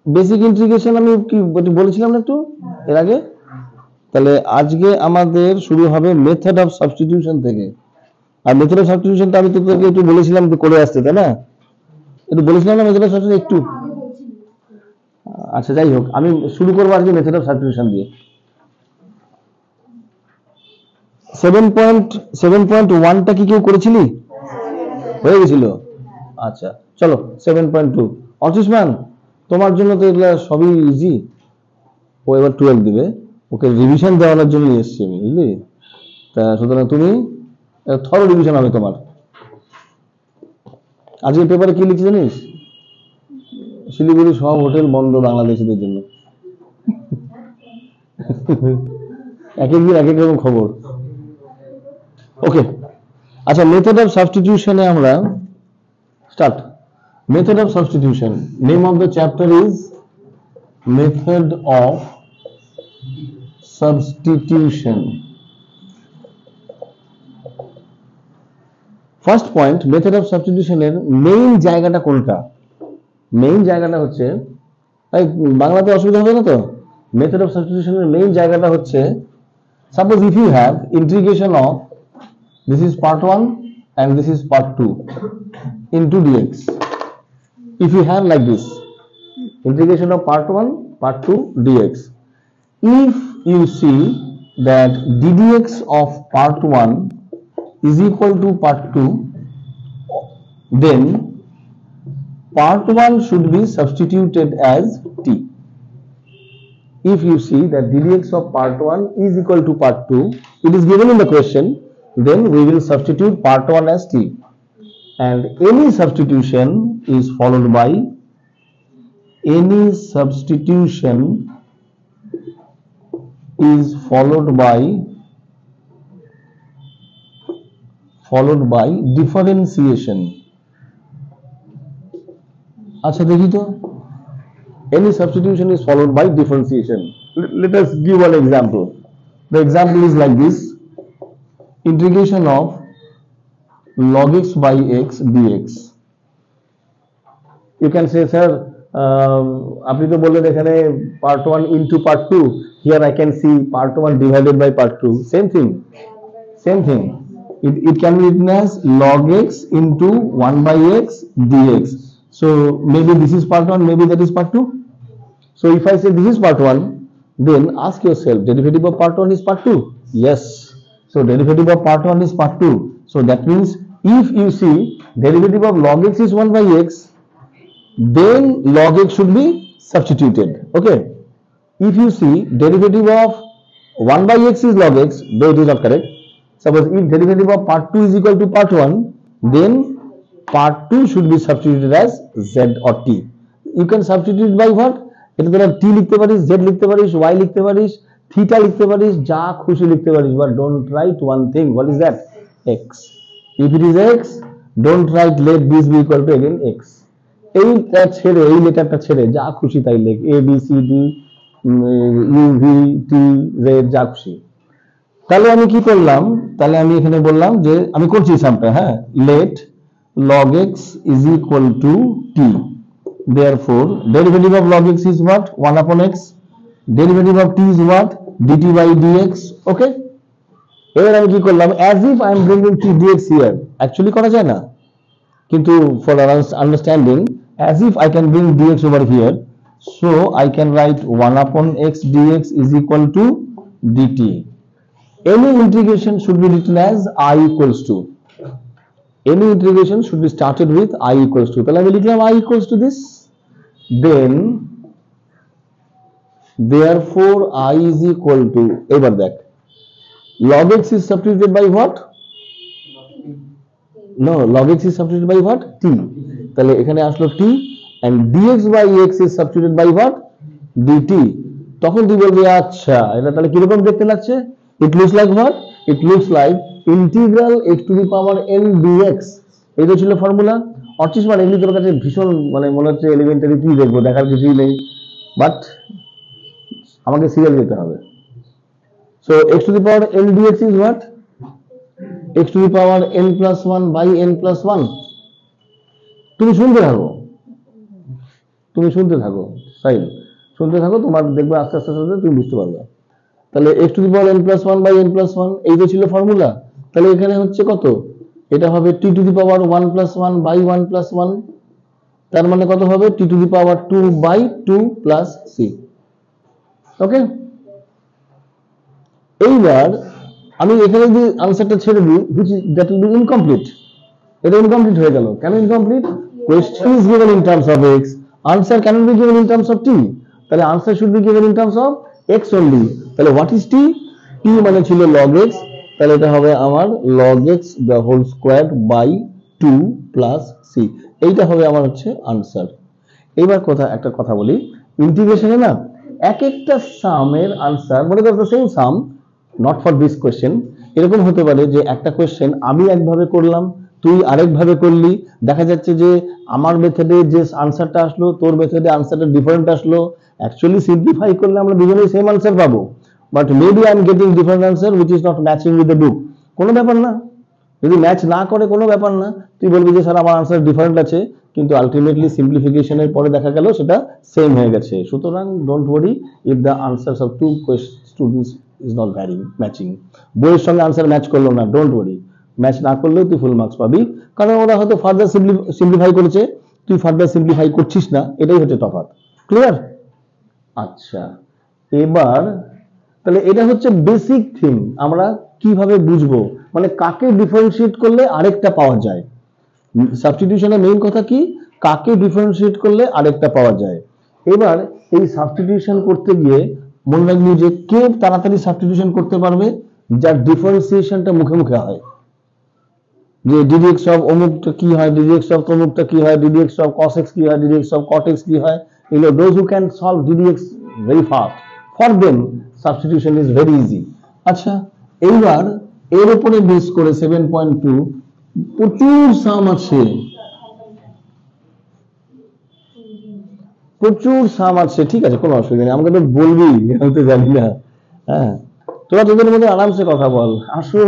Basic integration আমি কি বলেছিলাম না একটু এর আগে। তাহলে আজকে আমাদের শুরু হবে মেথড অফ সাবস্টিটিউশন থেকে। আর মেথড অফ সাবস্টিটিউশনটা আমি তোকে একটু বলেছিলাম যে করে আসতে, তাই না? একটু বলেছিলাম না মেথড অফ সাবস্টিটিউশন একটু। আচ্ছা যাই হোক, আমি শুরু করবো আজকে মেথড অফ সাবস্টিটিউশন দিয়ে। 7.1টা কি কেউ করেছিলি? হয়ে গেছিল? আচ্ছা চলো 7.2। অর্চিষ্মান, তোমার জন্য তো এগুলা সবই ইজি। ও এবার 12 দিবে, ওকে রিভিশন দেওয়ানোর জন্য এসেছি আমি, বুঝলি? তা সুতরাং তুমি থরো রিভিশন হবে তোমার। আজকে পেপারে কি লিখছি জানিস? শিলিগুড়ি সব হোটেল বন্ধ বাংলাদেশিদের জন্য। এক এক দিন এক এক রকম খবর। ওকে, আচ্ছা মেথড অফ সাবস্টিটিউশনে আমরা start. Method of substitution, name of the chapter is method of substitution. First point, method of সাবস্টিটিউশনের মেইন জায়গাটা কোনটা? মেইন জায়গাটা হচ্ছে, তাই বাংলাতে অসুবিধা হবে না তো? মেথড অফ সাবস্টিটিউশনের মেইন জায়গাটা হচ্ছে, suppose if you have integration of this is part 1 and this is part 2 into dx. If you have like this integration of part 1 part 2 dx, if you see that ddx of part 1 is equal to part 2, then part 1 should be substituted as t. If you see that ddx of part 1 is equal to part 2, it is given in the question, then we will substitute part 1 as t, and any substitution is followed by differentiation. আচ্ছা দেখি তো, any substitution is followed by differentiation. Let us give one example. The example is like this: integration of log x by x dx. You can say, sir, আপনি তো বললেন এখানে part 1 into part 2. Here I can see part 1 divided by part 2. Same thing. It can be written as log x into 1 by x dx. So maybe this is part 1, maybe that is part 2. So if I say this is part 1, then ask yourself, derivative of part 1 is part 2? Yes. So derivative of part 1 is part 2. So that means if you see derivative of log x is 1 by x, then log x should be substituted. Okay. If you see derivative of 1 by x is log x, though it is not correct. Suppose if derivative of part 2 is equal to part 1, then part 2 should be substituted as z or t. You can substitute by what? এটা তোরা t লিখতে পারিস, z লিখতে পারিস, y লিখতে পারিস, theta লিখতে পারিস, যা খুশি লিখতে পারিস, but don't write one thing. What is that? X. If it is x, don't write let this be equal to again x. এইটা ছেড়ে, এই লেটারটা ছেড়ে যা খুশি তাই লেখ, a b c d u v t z যা খুশি। তাহলে আমি কি করলাম? তাহলে আমি এখানে বললাম যে আমি করছি সামটা, হ্যাঁ, let log x is equal to t. Therefore derivative of log x is what? 1 upon x. Derivative of t is what? dt by dx. Okay, এবার আমি কি করলাম? as if I am bringing t dx here. Actually করা যায় না, কিন্তু for understanding, as if I can bring dx over here, so I can write 1 upon x dx is equal to dt. Any integration should be written as I equals to. Any integration should be started with I equals to. তাহলে আমি লিখলাম I equals to this. Then therefore I is equal to, এবার দেখ, log x is substituted by what? No, log x is substituted by what? t. তাহলে এখানে আসলো t, and dx by x is substituted by what? dt. তখন তুই বলবি আচ্ছা এটা তাহলে কিরকম দেখতে লাগছে? It looks like what? It looks like integral x to the power n dx. এটা ছিল ফর্মুলা। অর্চিস মানে এমনি তোর কাছে ভীষণ মানে মনে হচ্ছে এলিমেন্টারি, কি দেখবো, দেখার কিছুই নেই, বাট আমাকে সিরিয়াল যেতে হবে। So x to the power n dx is what? x to the power n plus 1 by n plus 1. তুমি শুনতে থাকো। তুমি শুনতে থাকো, সাইল শুনতে থাকো, তোমার দেখবে আস্তে আস্তে আস্তে তুমি বুঝতে পারবে। তাহলে x to the power n plus one by n plus one, এই যে ছিল ফর্মুলা, তাহলে এখানে হচ্ছে কত, এটা হবে t to the power one plus one by one plus one, তার মানে কত হবে t to the power two by two plus c. Okay, এইবার আমি এখানে যদি আনসারটা ছেড়ে দিই, which is that will be incomplete, এটা ইনকমপ্লিট হয়ে গেল। কেন incomplete? Question is given in terms of x, answer cannot be given in terms of t, তাহলে answer should be given in terms of x only. তাহলে what is t? t মানে ছিল log x, তাহলে এটা হবে আমার log x the whole squared by 2 plus c, এইটা হবে আমার হচ্ছে আনসার। এইবার একটা কথা বলি, ইন্টিগ্রেশনে না এক একটা সামের আনসার, মনে করো same some, not for this question, এরকম হতে পারে যে একটা কোয়েশ্চেন আমি একভাবে করলাম, তুই আরেকভাবে করলি, দেখা যাচ্ছে যে আমার মেথডে যে আনসারটা আসলো তোর মেথডে আনসারটা ডিফারেন্ট আসলো, অ্যাকচুয়ালি সিম্পলিফাই করলে আমরা দুজনেই সেম আনসার পাবো, but maybe I am getting different answer which is not matching with the book. কোনো ব্যাপার না, যদি ম্যাচ না করে কোনো ব্যাপার না, তুই বলবি যে স্যার আমার আনসার ডিফারেন্ট আছে, কিন্তু আলটিমেটলি সিম্পলিফিকেশনের পরে দেখা গেল সেটা সেম হয়ে গেছে। সুতরাং don't worry if the answers of two students is not varying matching, বইয়ের সঙ্গে আনসার ম্যাচ করলো না, ডোন্ট ওয়ারি, ম্যাচ না করলেও তুই ফুল মার্কস পাবি, কারণ ওরা হয়তো ফার্দার সিম্পলিফাই করেছে, তুই ফার্দার সিম্পলিফাই করছিস না, এটাই হচ্ছে তফাৎ। ক্লিয়ার? আচ্ছা, এবার তাহলে এটা হচ্ছে বেসিক থিং, আমরা কিভাবে বুঝবো, মানে কাকে ডিফারেন্সিয়েট করলে আরেকটা পাওয়া যায়। সাবস্টিটিউশনের মেইন কথা কি, কাকে ডিফারেন্সিয়েট করলে আরেকটা পাওয়া যায়। এবার এই সাবস্টিটিউশন করতে গিয়ে মনে রাখবি যে কে তাড়াতাড়ি সাবস্টিটিউশন করতে পারবে, যার ডিফারেন্সিয়েশনটা মুখে মুখে হয়, যে ddx অফ অমুকটা কি হয়, ddx অফ অমুকটা কি হয়, ddx অফ cos x কি হয়, ddx অফ cot x কি হয়, এগুলো those who can solve ddx very fast, for them substitution is very easy। আচ্ছা, এইবার এর উপরে বেস করে 7.2 প্রচুর সাম আছে, প্রচুর সাম আছে, ঠিক আছে কোনো অসুবিধা নেই, আমাকে তো বলবি, আমি তো জানি না। হ্যাঁ, তোরা তোদের মধ্যে আরামসে কথা বল, আসো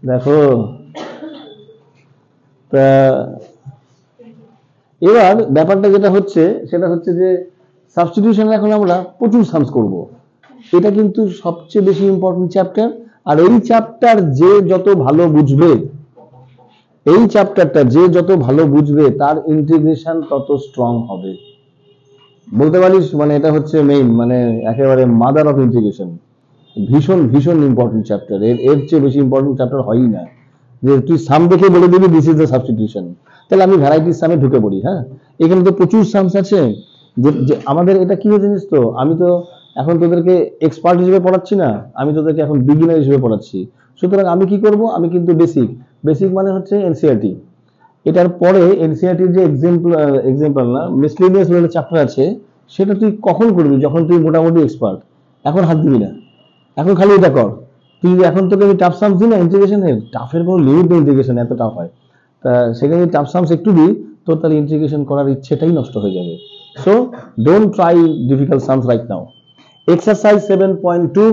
দেখো। তা এবার ব্যাপারটা যেটা হচ্ছে সেটা হচ্ছে যে সাবস্টিটিউশন এখন আমরা প্রচুর সামস করব, এটা কিন্তু সবচেয়ে বেশি ইম্পর্টেন্ট চ্যাপ্টার, আর এই চ্যাপ্টার যে যত ভালো বুঝবে, এই চ্যাপ্টারটা যে যত ভালো বুঝবে তার ইন্টিগ্রেশন তত স্ট্রং হবে, বলতে পারিস, মানে এটা হচ্ছে মেইন, মানে একেবারে মাদার অফ ইন্টিগ্রেশন, ভীষণ ভীষণ ইম্পর্টেন্ট চ্যাপ্টার, এর চেয়ে বেশি ইম্পর্টেন্ট চ্যাপ্টার হয়ই না, যে তুই সাম দেখে বলে দিবি দিস ইজ দ্য সাবস্টিটিউশন। তাহলে আমি ভ্যারাইটিস সামে ঢুকে পড়ি। হ্যাঁ, এখানে তো প্রচুর সামস আছে, যে আমাদের এটা কি হয়েছে জানিস তো, আমি তো এখন তোদেরকে এক্সপার্ট হিসেবে পড়াচ্ছি না, আমি তোদেরকে এখন বিগিনার হিসেবে পড়াচ্ছি। সুতরাং আমি কি করব, আমি কিন্তু বেসিক মানে হচ্ছে এনসিইআরটি, এটার পরে এনসিইআরটির যে এক্সাম্পল না মিসলেনিয়াস বলে চ্যাপ্টার আছে, সেটা তুই কখন করবি, যখন তুই মোটামুটি এক্সপার্ট, এখন হাত দিবি না, এখন খালি এটা কর। তুই এখন তোকে আমি টাফ সামস দিই না ইন্টিগ্রেশনের, টাফের কোনো লিমিট নেই, ইন্টিগ্রেশন এত টাফ হয়, তা সেখানে টাফ সামস একটু দিই, তোর তাহলে ইন্টিগ্রেশন করার ইচ্ছেটাই নষ্ট হয়ে যাবে। So don't try difficult sums right now. Exercise 7.2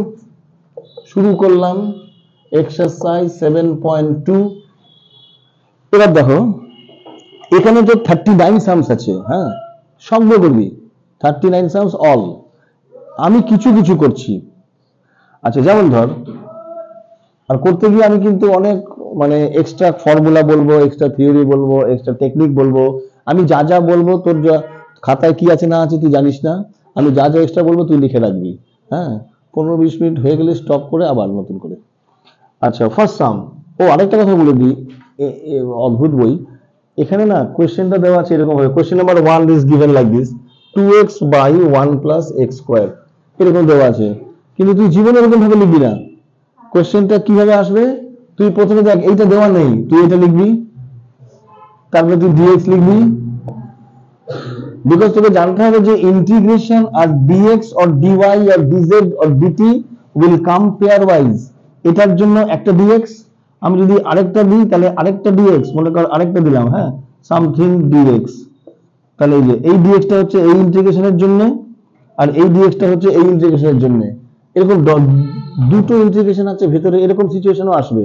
শুরু করলাম, এক্সারসাইজ 7.2। এবার দেখো এখানে যে 39 সামস আছে, হ্যাঁ সব করবি 39 সামস অল, আমি কিছু কিছু করছি। আচ্ছা, যেমন ধর, আর করতে গিয়ে আমি কিন্তু অনেক মানে এক্সট্রা ফর্মুলা বলবো, এক্সট্রা থিওরি বলবো, এক্সট্রা টেকনিক বলবো, আমি যা যা বলবো তোর খাতায় কি আছে না আছে তুই জানিস না, আমি যা যা এক্সট্রা বলবো তুই লিখে রাখবি। হ্যাঁ, 15-20 মিনিট হয়ে গেলে স্টপ করে আবার নতুন করে। আচ্ছা, ফার্স্ট সাম। ও আরেকটা কথা বলে দিই, অদ্ভুত বই, এখানে না কোয়েশ্চেনটা দেওয়া আছে এরকম ভাবে, question number 1 is given like this, 2x by 1 plus x square, এরকম দেওয়া আছে, কিন্তু তুই জীবনে এরকম ভাবে লিখবি না। কোয়েশ্চেনটা কিভাবে আসবে, তুই প্রথমে দেখ এইটা দেওয়া নেই, তুই এটা লিখবি, তারপরে তুই dx লিখবি, বিকজ তোকে জানতে হবে যে ইন্টিগ্রেশন আর dx or dy or dz or dt will come pair wise, এটার জন্য একটা dx, আমি যদি আরেকটা দিই তাহলে আরেকটা dx, মনে কর আরেকটা দিলাম, হ্যাঁ সামথিং dx, তাহলে এই যে এই dxটা হচ্ছে এই ইন্টিগ্রেশনের জন্য, আর এই dxটা হচ্ছে এই ইন্টিগ্রেশনের জন্য, এরকম দুটো ইন্টিগ্রেশন আছে ভেতরে, এরকম সিচুয়েশনও আসবে।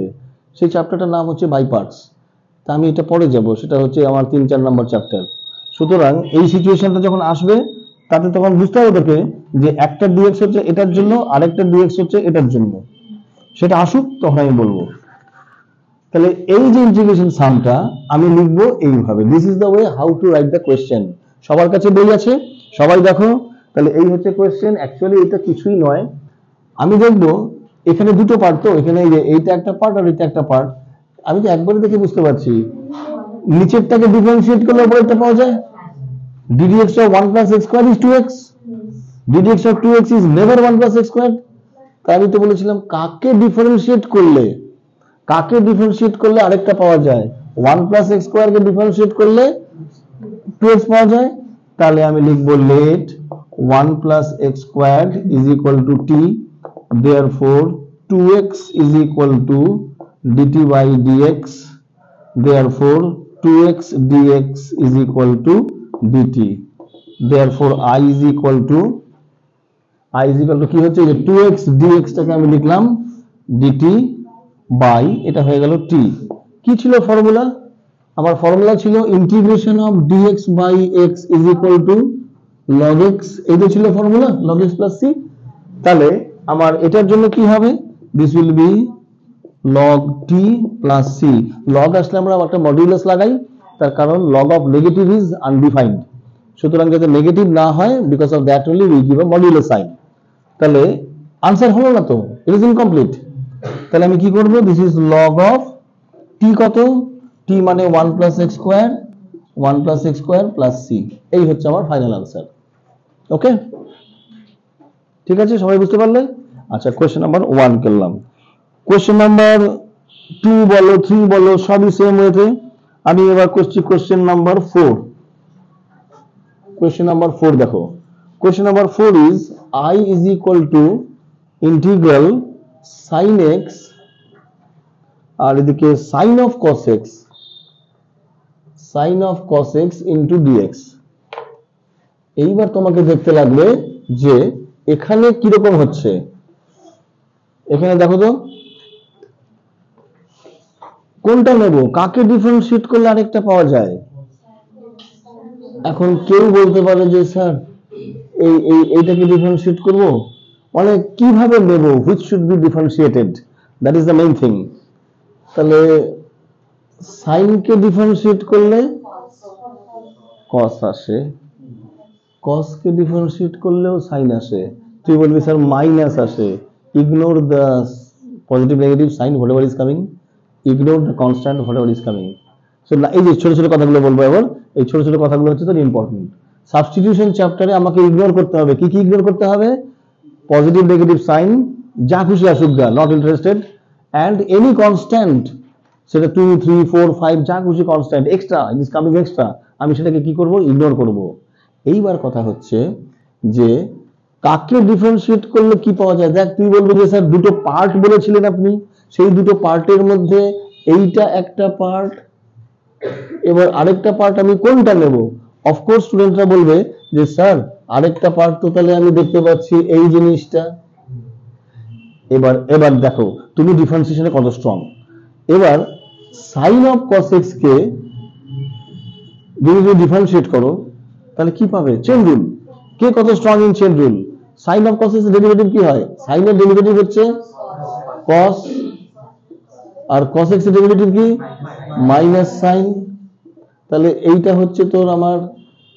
সেই চ্যাপ্টারটার নাম হচ্ছে বাই পার্টস, তা আমি এটা পরে যাব, সেটা হচ্ছে আমার 3-4 নম্বর চ্যাপ্টার। সুতরাং এই সিচুয়েশনটা যখন আসবে তাতে তখন বুঝতে হবে তোকে যে একটা ডিএক্স হচ্ছে এটার জন্য, আরেকটা ডিএক্স হচ্ছে এটার জন্য। সেটা আসুক তখন আমি বলবো। তাহলে এই যে ইন্টিগ্রেশন সামটা আমি লিখবো এইভাবে, this is the way how to write the question. সবার কাছে বই আছে, সবাই দেখো। তাহলে এই হচ্ছে কোয়েশ্চেন। অ্যাকচুয়ালি এটা কিছুই নয়, আমি দেখবো এখানে দুটো পার্ট, তো এখানে এই যে এইটা একটা পার্ট আর এটা একটা পার্ট, আমি তো একবারে দেখে বুঝতে পারছি নিচেরটাকে ডিফারেন্সিয়েট করলে উপরেরটা পাওয়া যায়। ddx of 1 plus x square is 2x, ddx of 2x is never 1 plus x square। তাই আমি তো বলেছিলাম কাকে ডিফারেন্সিয়েট করলে আরেকটা পাওয়া যায়, 1 plus x square কে ডিফারেন্সিয়েট করলে 2x পাওয়া যায়। তাহলে আমি লিখবো let 1 plus x squared is equal to t, therefore 2x is equal to dt by dx, therefore 2x dx is equal to dt, therefore I is equal to কি হচ্ছে, যে 2x dx টাকে আমি লিখলাম dt by এটা হয়ে গেল t। কি ছিল ফর্মুলা? আমার ফর্মুলা ছিল integration of dx by x is equal to log x, এই তো ছিল formula, log x plus c। তাহলে আমার এটার জন্য কি হবে, this will be log t plus c। log আসলে আমরা একটা মডুলাস লাগাই, তার কারণ log of negative is undefined, সুতরাং যাতে নেগেটিভ না হয়, because of that only we give a modular sign। তাহলে আনসার হলো না তো, ইট ইজ ইনকমপ্লিট। তাহলে আমি কি করব, this is log of t কত, t মানে 1 plus x square, 1 plus x square plus c, এই হচ্ছে আমার ফাইনাল আনসার। ওকে, ঠিক আছে, সবাই বুঝতে পারলে? আচ্ছা, কোয়েশ্চেন নাম্বার 1 করলাম। কোয়েশ্চেন নাম্বার 2 বলো, 3 বলো, সবই সেম ওয়েতে। আমি এবার করছি কোয়েশ্চেন নাম্বার 4। কোয়েশ্চেন নাম্বার 4 দেখো। Question number 4 is I is equal to integral sin x আর এদিকে sin of cos x into dx। এইবার তোমাকে দেখতে লাগবে যে এখানে কি রকম হচ্ছে। এখানে দেখো তো কোনটা নেব, কাকে ডিফারেন্সিয়েট করলে আরেকটা পাওয়া যায়। এখন কেউ বলতে পারে যে স্যার এইটাকে ডিফারেন্সিয়েট করব, মানে কিভাবে নেব, which should be differentiated, that is the main thing। তাহলে sin কে ডিফারেন্সিয়েট করলে cos আসে, cos কে ডিফারেন্সিয়েট করলেও sin আসে। তুই বলবি স্যার মাইনাস আসে, ignore the positive negative sign whatever is coming, ignore the constant whatever is coming। So এই যে ছোট ছোট কথাগুলো বলবো এবার, এই ছোট ছোট কথাগুলো হচ্ছে তো ইম্পর্টেন্ট। সাবস্টিটিউশন চ্যাপ্টারে আমাকে ইগনোর করতে হবে, কি কি ইগনোর করতে হবে, পজিটিভ নেগেটিভ সাইন যা খুশি আসুক গা, not interested, and any constant, সেটা 2 3 4 5 যা খুশি constant extra, it is coming extra, আমি সেটাকে কি করব, ইগনোর করব। এইবার কথা হচ্ছে যে কাকে ডিফারেন্সিয়েট করলে কি পাওয়া যায়। দেখ তুই বলবি যে স্যার দুটো পার্ট বলেছিলেন আপনি, সেই দুটো পার্টের মধ্যে এইটা একটা পার্ট, এবার আরেকটা পার্ট আমি কোনটা নেব। অফকোর্স স্টুডেন্টরা বলবে যে স্যার আরেকটা পার্ট তো তাহলে আমি দেখতে পাচ্ছি এই জিনিসটা। এবার দেখো তুমি ডিফারেন্সিয়েশনে কত স্ট্রং। এবার সাইন অফ cos x কে যদি ডিফারেন্সিয়েট করো তাহলে কি পাবে, চেইন রুল। কে কত strong in chain rule. Sine of cos x এর ডেরিভেটিভ কি হয়, সাইনের ডেরিভেটিভ হচ্ছে cos, আর cos x এর ডেরিভেটিভ কি, মাইনাস সাইন। তাহলে এইটা হচ্ছে তোর আমার,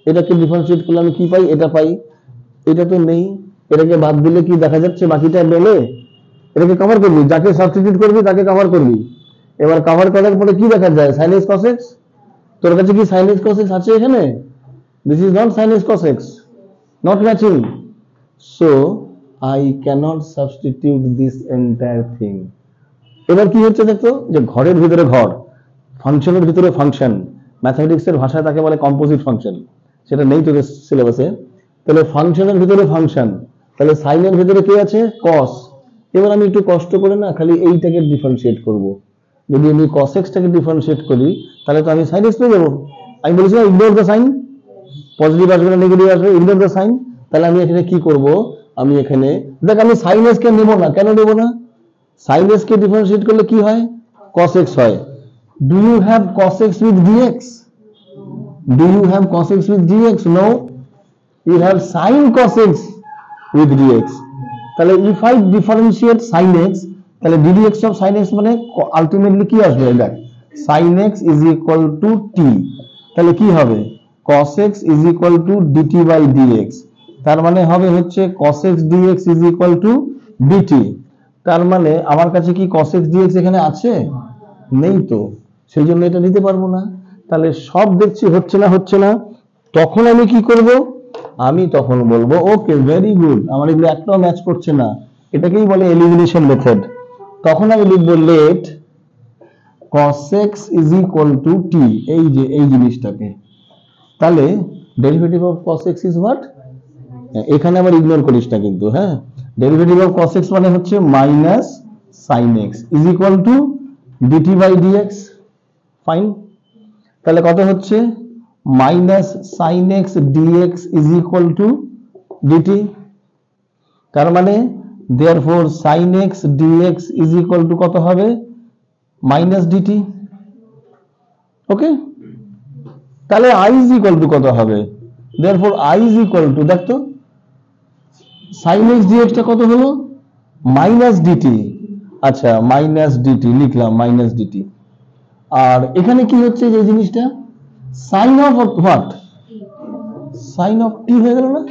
এটাকে ডিফারেন্সিয়েট করলে আমি কি পাই, এটা পাই। এটা তো নেই, এটাকে বাদ দিলে কি দেখা যাচ্ছে, বাকিটা মেলে, এটাকে কভার করবি, যাকে সাবস্টিটিউট করবি তাকে কভার করবি। এবার কভার করার পরে কি দেখা যায়, sin x cos x। তোর কাছে কি sin x cos x আছে এখানে, this is not sin x cos x, not matching, so I cannot substitute this entire thing। এবার কি হচ্ছে দেখো, যে ঘরের ভিতরে ঘর, ফাংশনের ভিতরে ফাংশন, ম্যাথমেটিক্সের ভাষায় তাকে বলে কম্পোজিট ফাংশন, সেটা নেই তোদের সিলেবাসে। তাহলে ফাংশনের ভিতরে ফাংশন, তাহলে সাইনের ভিতরে কি আছে, cos। এবার আমি একটু কষ্ট করে না খালি এইটাকে ডিফারেন্সিয়েট করব। যদি আমি cos x টাকে ডিফারেন্সিয়েট করি তাহলে তো আমি sin x পেয়ে যাবো। আমি বলেছিলাম ইগনোর দ্য সাইন, পজিটিভ আসবে না নেগেটিভ আসবে, ইগনোর দ্য সাইন। তাহলে আমি এখানে কি করব, আমি এখানে দেখ আমি sin x কে নেব না, কেন নেব না, sin x কে ডিফারেন্সিয়েট করলে কি হয়, cos x হয়। Do you have cos x with dx? Do you have cos x with dx? No, you have sin cos x with dx. তাহলে if I differentiate sin x, তাহলে ddx of sin x মানে ultimately কি আসবে? দেখ, sin x is equal to t, তাহলে কি হবে? cos x is equal to dt by dx, তার মানে হবে হচ্ছে cos x dx is equal to dt। তার মানে আমার কাছে কি cos x dx এখানে আছে? নেই তো, সেই জন্য এটা নিতে পারবো না। তাহলে সব দেখছি হচ্ছে না, তখন আমি কি করব? আমি তখন বলবো ওকে ভেরি গুড, আমার এগুলো একটাও ম্যাচ করছে না, এটাকেই বলে এলিমিনেশন মেথড। তখন আমি লিখবো late cos x is equal to t, এই যে এই জিনিসটাকে, তাহলে derivative of cos x is what? এখানে আবার ইগনোর করিস না কিন্তু, হ্যাঁ, ডেরিভেটিভ অফ cos x মানে হচ্ছে minus sin x is equal to dt by dx। Fine, তাহলে কত হচ্ছে? Minus sin x dx is equal to dt, তার মানে therefore sin x dx is equal to কত হবে? Minus dt। ওকে, তাহলে i is equal to কত হবে? therefore i is equal to, দেখ তো sin x dx টা কত হলো? Minus dt। আচ্ছা, মাইনাস dt লিখলাম, মাইনাস dt। আর এখানে কি হচ্ছে যে জিনিসটা? sin of what? sin of t হয়ে গেল না?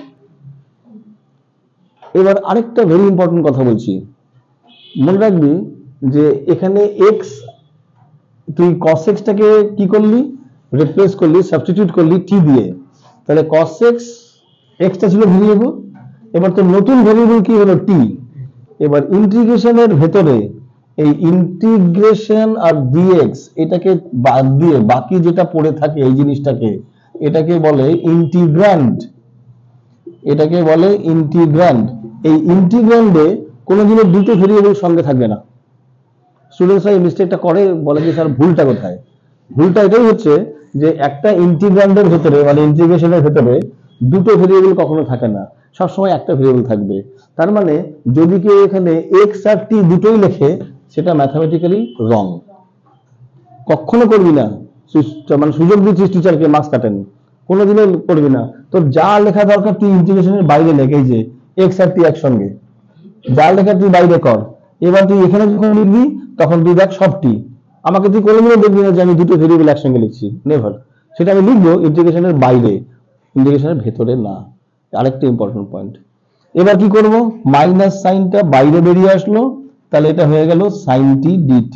এবার আরেকটা ভেরি ইম্পর্টেন্ট কথা বলছি, মনে রাখবি যে এখানে x, তুই cos x টাকে কি করলি? রিপ্লেস করলি, সাবস্টিটিউট করলি t দিয়ে, তাহলে cos x, x টা ছিল ভেরিয়েবল, এবার তো নতুন ভেরিয়েবল কি হলো? t। এবার ইন্টিগ্রেশনের ভেতরে এই ইন্টিগ্রেশন আর dx এটাকে বাদ দিয়ে বাকি যেটা পড়ে থাকে এই জিনিসটাকে, এটাকে বলে ইন্টিগ্র্যান্ড, এটাকে বলে ইন্টিগ্র্যান্ড। এই ইন্টিগ্র্যান্ডে কোনোদিনও দুটো ভেরিয়েবল সঙ্গে থাকবে না। স্টুডেন্টসরা এই মিস্টেকটা করে, বলে যে স্যার ভুলটা কোথায়? ভুলটা এটাই হচ্ছে যে একটা ইন্টিগ্র্যান্ডের ভেতরে মানে ইন্টিগ্রেশনের ভেতরে দুটো ভেরিয়েবল কখনো থাকে না, সবসময় একটা ভেরিয়েবল থাকবে। তার মানে যদি কেউ এখানে x আর t দুটোই লেখে, সেটা ম্যাথমেটিক্যালি রং, কখনো করবি না। মানে সুযোগ দিচ্ছিস টিচারকে মার্কস কাটেন, কোনোদিনও করবি না। তোর যা লেখা দরকার তুই ইন্টিগ্রেশনের বাইরে লেখ, এই যে x আর t একসঙ্গে যা লেখা তুই বাইরে কর। এবার তুই এখানে যখন লিখবি তখন তুই দেখ সব t, আমাকে তুই কোনোদিনও দেখবি না যে আমি দুটো ভেরিয়েবল একসঙ্গে লিখছি, নেভার। সেটা আমি লিখবো ইন্টিগ্রেশনের বাইরে, ইন্টিগ্রেশনের ভেতরে না। আরেকটা ইম্পর্টেন্ট পয়েন্ট। এবার কি করব? মাইনাস সাইনটা বাইরে বেরিয়ে আসলো, তাহলে এটা হয়ে গেল sin t dt।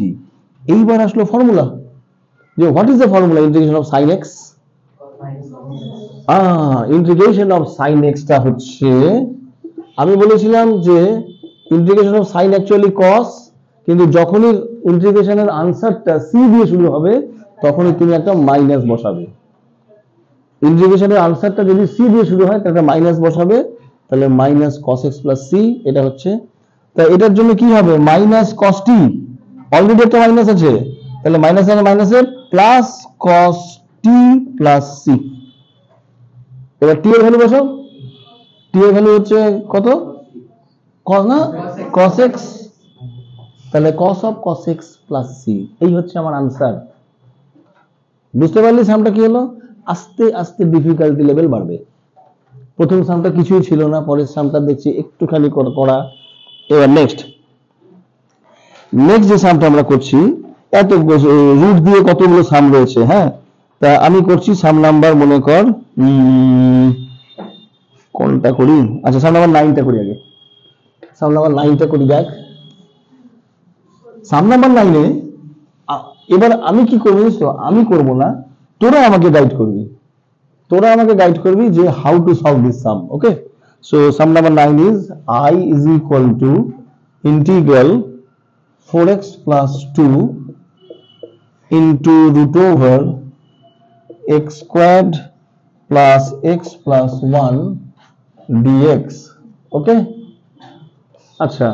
এইবার আসলো ফর্মুলা, যে what is the formula integration of sin x? Integration of sin x টা হচ্ছে, আমি বলেছিলাম যে integration of sin actually cos, কিন্তু যখনই ইন্টিগ্রেশনের আনসারটা c দিয়ে শুরু হবে তখনই তুমি একটা মাইনাস বসাবে। ইন্টিগ্রেশনের আনসারটা যদি c দিয়ে শুরু হয় তাহলে মাইনাস বসাবে, তাহলে minus cos x plus c এটা হচ্ছে। তা এটার জন্য কি হবে? মাইনাস cos t, অলরেডি একটা মাইনাস আছে, তাহলে মাইনাস আর মাইনাসের plus cos t plus c। এবার t এর ভ্যালু বসাও, t এর ভ্যালু হচ্ছে কত? cos না cos x, তাহলে cos of cos x plus c, এই হচ্ছে আমার আনসার। বুঝতে পারলি সামটা কি হলো? আস্তে আস্তে ডিফিকাল্টি লেভেল বাড়বে। প্রথম সামটা কিছুই ছিল না, পরের সামটা দেখছি একটুখানি করা। এবার নেক্সট যে সামটা আমরা করছি, এত রুট দিয়ে কতগুলো সাম রয়েছে, হ্যাঁ, তা আমি করছি সাম নাম্বার, মনে কর কোনটা করি? আচ্ছা, সাম নাম্বার 9টা করি আগে, সাম নাম্বার 9টা করি। দেখ সাম নাম্বার 9-এ এবার আমি কি করবো? আমি করব না, তোরা আমাকে গাইড করবি যে how to solve this some. Okay, so some number 9 is i is equal to integral 4x plus 2 into root over x squared plus x plus 1 dx। ওকে, আচ্ছা